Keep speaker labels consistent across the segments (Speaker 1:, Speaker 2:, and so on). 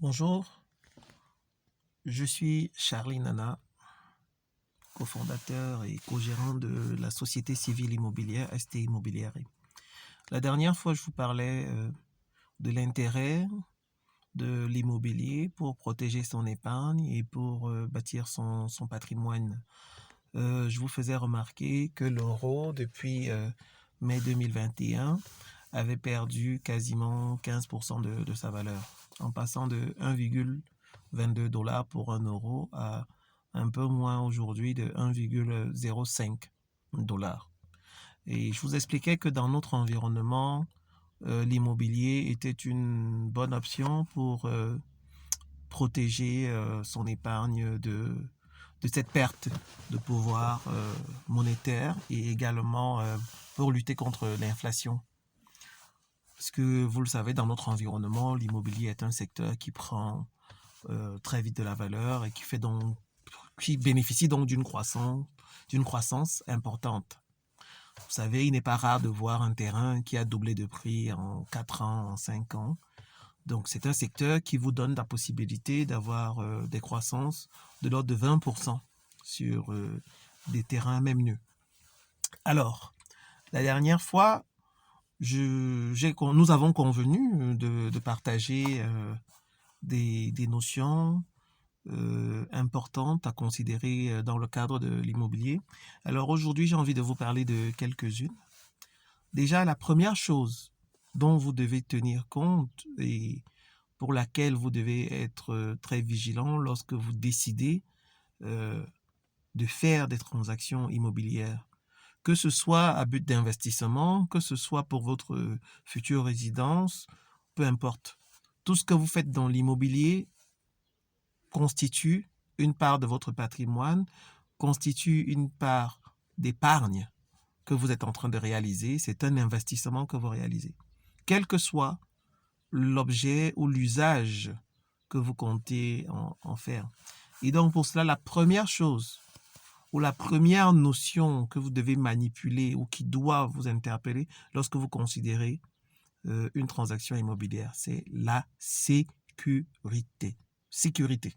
Speaker 1: Bonjour, je suis Charlie Nana, cofondateur et co-gérant de la société civile immobilière ST Immobilière. La dernière fois, je vous parlais de l'intérêt de l'immobilier pour protéger son épargne et pour bâtir son patrimoine. Je vous faisais remarquer que l'euro, depuis mai 2021, avait perdu quasiment 15% de sa valeur, en passant de 1,22 dollars pour un euro à un peu moins aujourd'hui de 1,05 dollars. Et je vous expliquais que dans notre environnement, l'immobilier était une bonne option pour protéger son épargne de cette perte de pouvoir monétaire et également pour lutter contre l'inflation. Parce que vous le savez, dans notre environnement, l'immobilier est un secteur qui prend très vite de la valeur et qui bénéficie donc d'une croissance importante. Vous savez, il n'est pas rare de voir un terrain qui a doublé de prix en 4 ans, en 5 ans. Donc, c'est un secteur qui vous donne la possibilité d'avoir des croissances de l'ordre de 20% sur des terrains même nus. Alors, la dernière fois, nous avons convenu de partager des notions importantes à considérer dans le cadre de l'immobilier. Alors aujourd'hui, j'ai envie de vous parler de quelques-unes. Déjà, la première chose dont vous devez tenir compte et pour laquelle vous devez être très vigilant lorsque vous décidez euh, de faire des transactions immobilières, que ce soit à but d'investissement, que ce soit pour votre future résidence, peu importe. Tout ce que vous faites dans l'immobilier constitue une part de votre patrimoine, constitue une part d'épargne que vous êtes en train de réaliser. C'est un investissement que vous réalisez. Quel que soit l'objet ou l'usage que vous comptez en faire. Et donc pour cela, la première chose ou la première notion que vous devez manipuler ou qui doit vous interpeller lorsque vous considérez une transaction immobilière, c'est la sécurité. Sécurité.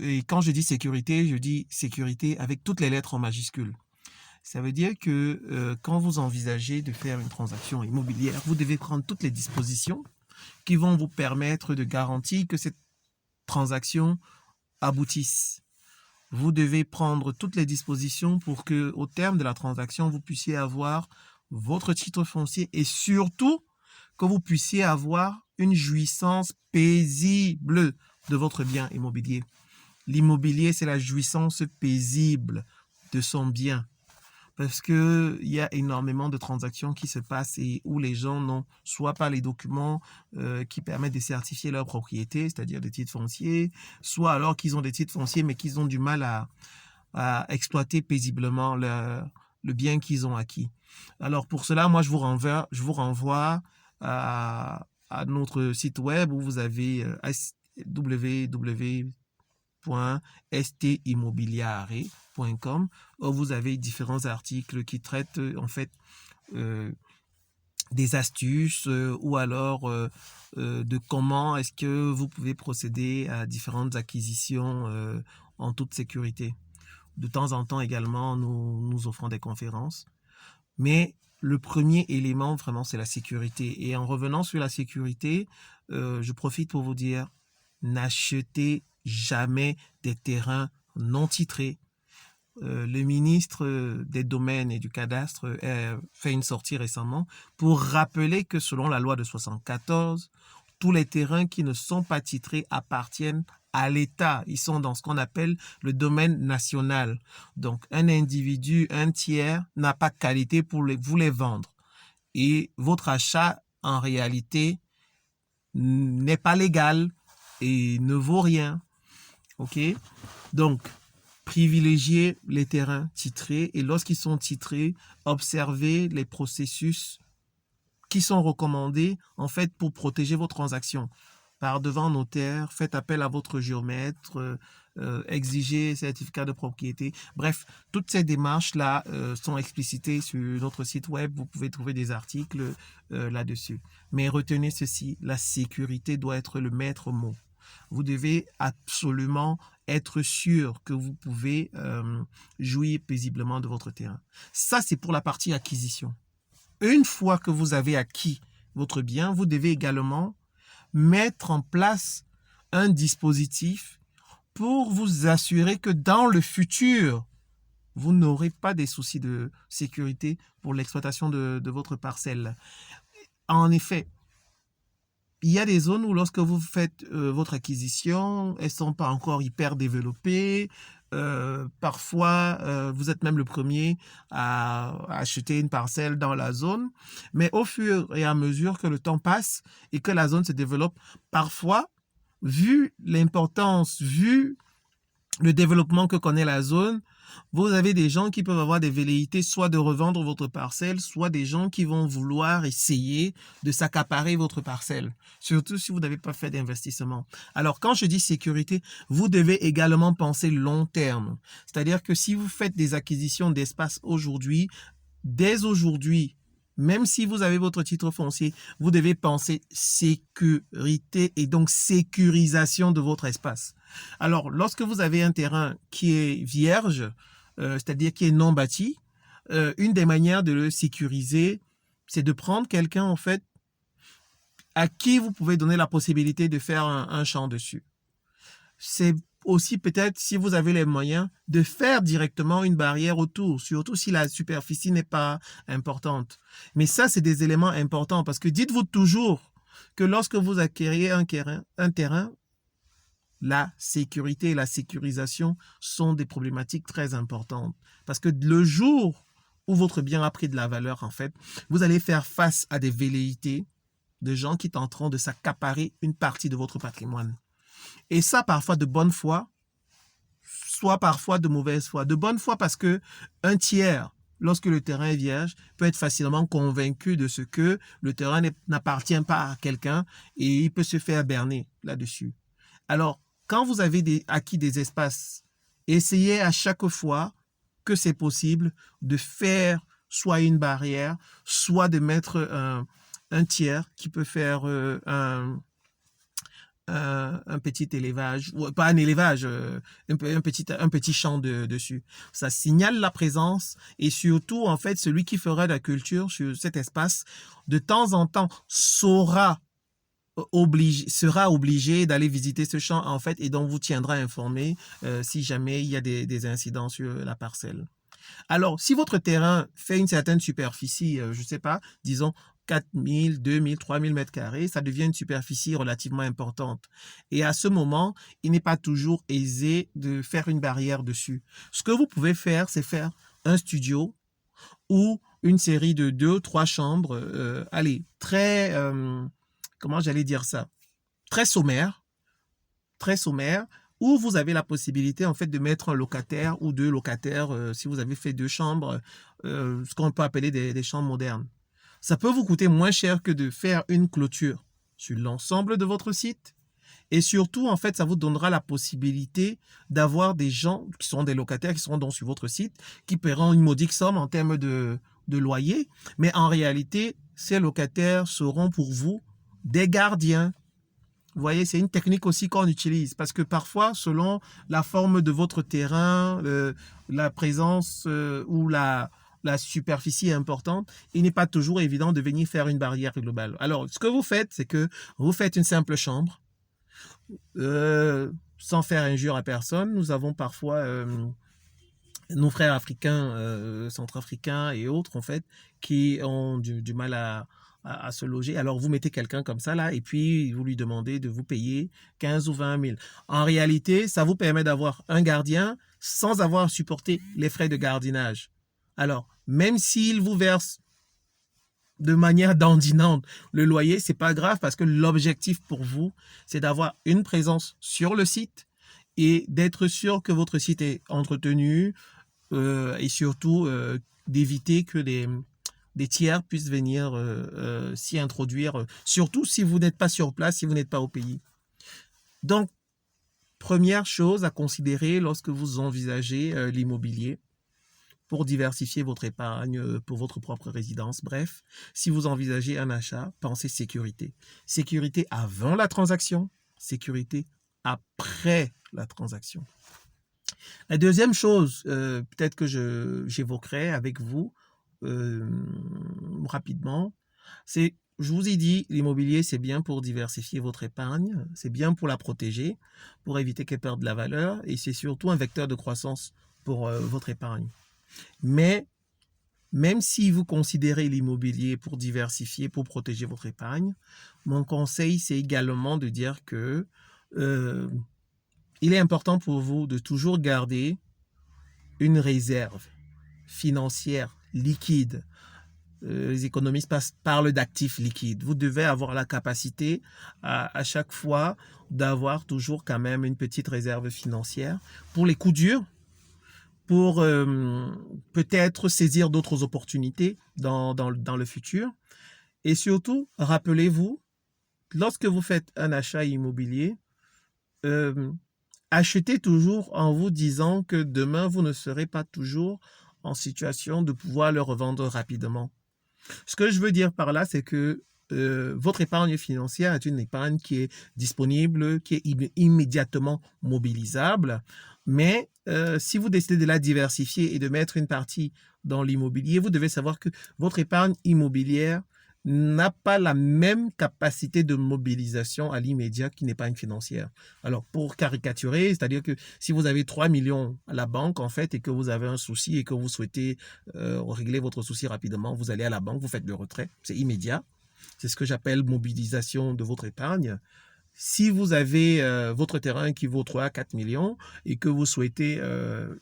Speaker 1: Et quand je dis sécurité avec toutes les lettres en majuscules. Ça veut dire que quand vous envisagez de faire une transaction immobilière, vous devez prendre toutes les dispositions qui vont vous permettre de garantir que cette transaction aboutisse. Vous devez prendre toutes les dispositions pour que, au terme de la transaction, vous puissiez avoir votre titre foncier et surtout que vous puissiez avoir une jouissance paisible de votre bien immobilier. L'immobilier, c'est la jouissance paisible de son bien. Parce qu'il y a énormément de transactions qui se passent et où les gens n'ont soit pas les documents qui permettent de certifier leur propriété, c'est-à-dire des titres fonciers, soit alors qu'ils ont des titres fonciers mais qu'ils ont du mal à exploiter paisiblement le bien qu'ils ont acquis. Alors pour cela, moi je vous renvoie à notre site web où vous avez www.stimmobiliare.com où vous avez différents articles qui traitent en fait des astuces ou alors de comment est-ce que vous pouvez procéder à différentes acquisitions en toute sécurité. De temps en temps également, nous offrons des conférences. Mais le premier élément, vraiment, c'est la sécurité. Et en revenant sur la sécurité, je profite pour vous dire, n'achetez jamais des terrains non titrés. Le ministre des Domaines et du Cadastre a fait une sortie récemment pour rappeler que selon la loi de 74, tous les terrains qui ne sont pas titrés appartiennent à l'État. Ils sont dans ce qu'on appelle le domaine national. Donc, un individu, un tiers, n'a pas qualité pour vous les vendre. Et votre achat, en réalité, n'est pas légal et ne vaut rien. OK? Donc, privilégiez les terrains titrés et lorsqu'ils sont titrés, observez les processus qui sont recommandés en fait pour protéger vos transactions. Par devant notaire, faites appel à votre géomètre, exigez certificat de propriété. Bref, toutes ces démarches-là sont explicitées sur notre site web. Vous pouvez trouver des articles là-dessus. Mais retenez ceci, la sécurité doit être le maître mot. vous devez absolument être sûr que vous pouvez jouir paisiblement de votre terrain. Ça, c'est pour la partie acquisition. Une fois que vous avez acquis votre bien, vous devez également mettre en place un dispositif pour vous assurer que dans le futur, vous n'aurez pas des soucis de sécurité pour l'exploitation de votre parcelle. En effet, il y a des zones où lorsque vous faites votre acquisition, elles ne sont pas encore hyper développées. Parfois, vous êtes même le premier à acheter une parcelle dans la zone. Mais au fur et à mesure que le temps passe et que la zone se développe, parfois, vu l'importance, vu le développement que connaît la zone, vous avez des gens qui peuvent avoir des velléités soit de revendre votre parcelle, soit des gens qui vont vouloir essayer de s'accaparer votre parcelle, surtout si vous n'avez pas fait d'investissement. Alors, quand je dis sécurité, vous devez également penser long terme. C'est-à-dire que si vous faites des acquisitions d'espace aujourd'hui, dès aujourd'hui, même si vous avez votre titre foncier, vous devez penser sécurité et donc sécurisation de votre espace. Alors, lorsque vous avez un terrain qui est vierge, c'est-à-dire qui est non bâti, une des manières de le sécuriser, c'est de prendre quelqu'un, en fait, à qui vous pouvez donner la possibilité de faire un champ dessus. C'est aussi peut-être, si vous avez les moyens, de faire directement une barrière autour, surtout si la superficie n'est pas importante. Mais ça, c'est des éléments importants parce que dites-vous toujours que lorsque vous acquériez un terrain, la sécurité et la sécurisation sont des problématiques très importantes. Parce que le jour où votre bien a pris de la valeur, en fait, vous allez faire face à des velléités de gens qui tenteront de s'accaparer une partie de votre patrimoine. Et ça, parfois de bonne foi, soit parfois de mauvaise foi. De bonne foi parce que un tiers, lorsque le terrain est vierge, peut être facilement convaincu de ce que le terrain n'appartient pas à quelqu'un et il peut se faire berner là-dessus. Alors, quand vous avez acquis des espaces, essayez à chaque fois que c'est possible de faire soit une barrière, soit de mettre un tiers qui peut faire un petit élevage, ou pas un élevage, un petit champ dessus. Ça signale la présence et surtout, en fait, celui qui fera de la culture sur cet espace, de temps en temps, sera obligé d'aller visiter ce champ, en fait, et donc vous tiendra informé si jamais il y a des incidents sur la parcelle. Alors, si votre terrain fait une certaine superficie, je ne sais pas, disons 4000, 2000, 3000 mètres carrés, ça devient une superficie relativement importante. Et à ce moment, il n'est pas toujours aisé de faire une barrière dessus. Ce que vous pouvez faire, c'est faire un studio ou une série de 2 ou 3 chambres, très, comment j'allais dire ça, très sommaire, où vous avez la possibilité en fait de mettre un locataire ou 2 locataires si vous avez fait 2 chambres, ce qu'on peut appeler des chambres modernes. Ça peut vous coûter moins cher que de faire une clôture sur l'ensemble de votre site. Et surtout, en fait, ça vous donnera la possibilité d'avoir des gens qui sont des locataires, qui seront donc sur votre site, qui paieront une modique somme en termes de loyer. Mais en réalité, ces locataires seront pour vous des gardiens. Vous voyez, c'est une technique aussi qu'on utilise parce que parfois, selon la forme de votre terrain, la présence ou la superficie est importante, il n'est pas toujours évident de venir faire une barrière globale. Alors, ce que vous faites, c'est que vous faites une simple chambre, sans faire injure à personne. Nous avons parfois nos frères africains, centrafricains et autres, en fait, qui ont du mal à se loger. Alors, vous mettez quelqu'un comme ça, là, et puis vous lui demandez de vous payer 15 ou 20 000. En réalité, ça vous permet d'avoir un gardien sans avoir supporté les frais de gardiennage. Alors, même s'il vous verse de manière dandinante le loyer, c'est pas grave parce que l'objectif pour vous, c'est d'avoir une présence sur le site et d'être sûr que votre site est entretenu et surtout d'éviter que des tiers puissent venir s'y introduire, surtout si vous n'êtes pas sur place, si vous n'êtes pas au pays. Donc, première chose à considérer lorsque vous envisagez l'immobilier, pour diversifier votre épargne, pour votre propre résidence. Bref, si vous envisagez un achat, pensez sécurité. Sécurité avant la transaction, sécurité après la transaction. La deuxième chose, peut-être que j'évoquerai avec vous rapidement, c'est, je vous ai dit, l'immobilier, c'est bien pour diversifier votre épargne, c'est bien pour la protéger, pour éviter qu'elle perde de la valeur, et c'est surtout un vecteur de croissance pour votre épargne. Mais même si vous considérez l'immobilier pour diversifier, pour protéger votre épargne, mon conseil, c'est également de dire que il est important pour vous de toujours garder une réserve financière liquide. Les économistes parlent d'actifs liquides. Vous devez avoir la capacité à chaque fois d'avoir toujours quand même une petite réserve financière pour les coups durs, pour peut-être saisir d'autres opportunités dans le futur. Et surtout, rappelez-vous, lorsque vous faites un achat immobilier, achetez toujours en vous disant que demain, vous ne serez pas toujours en situation de pouvoir le revendre rapidement. Ce que je veux dire par là, c'est que votre épargne financière est une épargne qui est disponible, qui est immédiatement mobilisable. Mais si vous décidez de la diversifier et de mettre une partie dans l'immobilier, vous devez savoir que votre épargne immobilière n'a pas la même capacité de mobilisation à l'immédiat qu'une épargne financière. Alors, pour caricaturer, c'est-à-dire que si vous avez 3 millions à la banque, en fait, et que vous avez un souci et que vous souhaitez régler votre souci rapidement, vous allez à la banque, vous faites le retrait, c'est immédiat. C'est ce que j'appelle mobilisation de votre épargne. Si vous avez votre terrain qui vaut 3 à 4 millions et que vous souhaitez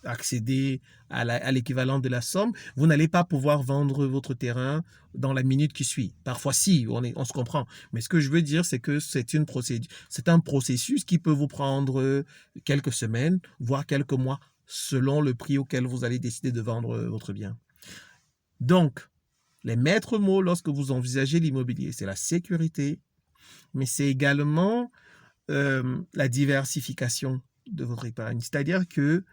Speaker 1: accéder à l'équivalent de la somme, vous n'allez pas pouvoir vendre votre terrain dans la minute qui suit. Parfois, si, on se comprend. Mais ce que je veux dire, c'est que c'est un processus qui peut vous prendre quelques semaines, voire quelques mois, selon le prix auquel vous allez décider de vendre votre bien. Donc, les maîtres mots lorsque vous envisagez l'immobilier, c'est la sécurité, mais c'est également la diversification de votre épargne. C'est-à-dire que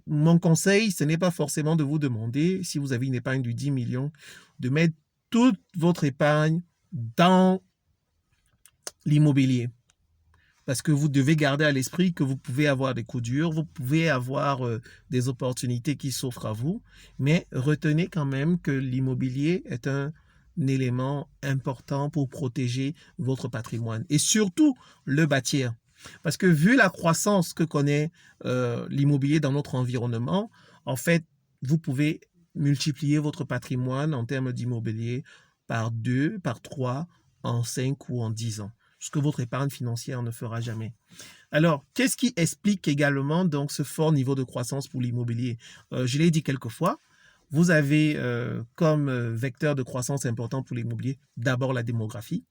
Speaker 1: mon conseil, ce n'est pas forcément de vous demander, si vous avez une épargne de 10 millions, de mettre toute votre épargne dans l'immobilier. Parce que vous devez garder à l'esprit que vous pouvez avoir des coups durs, vous pouvez avoir des opportunités qui s'offrent à vous, mais retenez quand même que l'immobilier est un élément important pour protéger votre patrimoine et surtout le bâtir. Parce que vu la croissance que connaît l'immobilier dans notre environnement, en fait, vous pouvez multiplier votre patrimoine en termes d'immobilier par 2, par 3, en 5 ou en 10 ans. Ce que votre épargne financière ne fera jamais. Alors, qu'est-ce qui explique également donc ce fort niveau de croissance pour l'immobilier? Je l'ai dit quelques fois, vous avez comme vecteur de croissance important pour l'immobilier d'abord la démographie.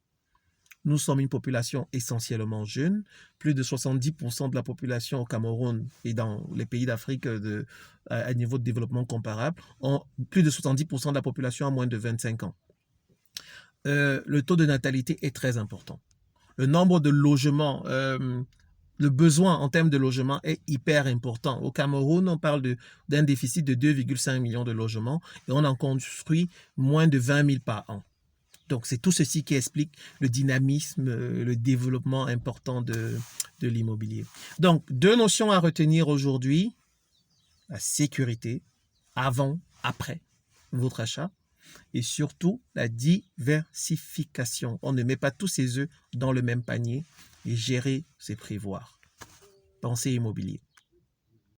Speaker 1: Nous sommes une population essentiellement jeune. Plus de 70% de la population au Cameroun et dans les pays d'Afrique à niveau de développement comparable, plus de 70% de la population a moins de 25 ans. Le taux de natalité est très important. Le nombre de logements, le besoin en termes de logements est hyper important. Au Cameroun, on parle d'un déficit de 2,5 millions de logements et on en construit moins de 20 000 par an. Donc, c'est tout ceci qui explique le dynamisme, le développement important de l'immobilier. Donc, deux notions à retenir aujourd'hui. La sécurité, avant, après votre achat. Et surtout, la diversification. On ne met pas tous ses œufs dans le même panier et gérer, c'est prévoir. Pensez immobilier.